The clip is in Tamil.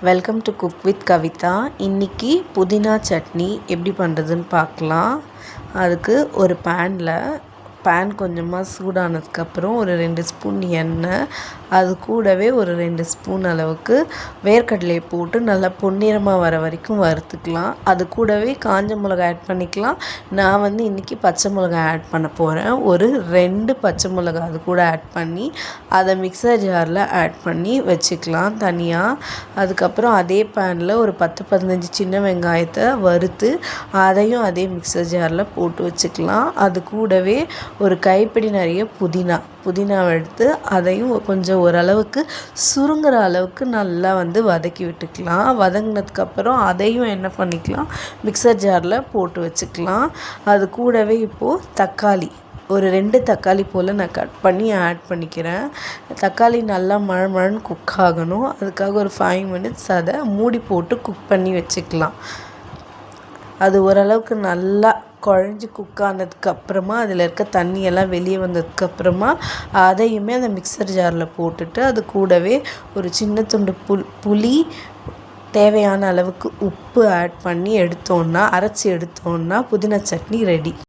Welcome to cook with Kavitha. இன்றைக்கி புதினா சட்னி எப்படி பண்ணுறதுன்னு பார்க்கலாம். அதுக்கு ஒரு பேன் கொஞ்சமாக சூடானதுக்கப்புறம் ஒரு 2 ஸ்பூன் எண்ணெய், அது கூடவே ஒரு 2 ஸ்பூன் அளவுக்கு வேர்க்கடலையை போட்டு நல்லா பொன்னிறமாக வர வரைக்கும் வறுத்துக்கலாம். அது கூடவே காஞ்ச மிளகாய் ஆட் பண்ணிக்கலாம். நான் இன்றைக்கி பச்சை மிளகாய் ஆட் பண்ண போகிறேன். ஒரு 2 பச்சை மிளகாய் அது கூட ஆட் பண்ணி அதை மிக்சர் ஜாரில் ஆட் பண்ணி வச்சுக்கலாம் தனியாக. அதுக்கப்புறம் அதே பேனில் ஒரு 10-15 சின்ன வெங்காயத்தை வறுத்து அதையும் அதே மிக்சர் ஜாரில் போட்டு வச்சுக்கலாம். அது கூடவே ஒரு கைப்பிடி நிறைய புதினாவை எடுத்து அதையும் கொஞ்சம் ஓரளவுக்கு சுருங்குற அளவுக்கு நல்லா வதக்கி விட்டுக்கலாம். வதங்கினதுக்கப்புறம் அதையும் என்ன பண்ணிக்கலாம், மிக்சர் ஜாரில் போட்டு வச்சுக்கலாம். அது கூடவே இப்போது தக்காளி ஒரு 2 தக்காளி போல் நான் கட் பண்ணி ஆட் பண்ணிக்கிறேன். தக்காளி நல்லா மழன்னு குக் ஆகணும். அதுக்காக ஒரு 5 minutes அதை மூடி போட்டு குக் பண்ணி வச்சுக்கலாம். அது ஓரளவுக்கு நல்லா குழஞ்சி குக் ஆனதுக்கப்புறமா அதில் இருக்க தண்ணியெல்லாம் வெளியே வந்ததுக்கப்புறமா அதையுமே அந்த மிக்சர் ஜாரில் போட்டுட்டு அது கூடவே ஒரு சின்ன துண்டு புளி, தேவையான அளவுக்கு உப்பு ஆட் பண்ணி அரைச்சி எடுத்தோன்னா புதினா சட்னி ரெடி.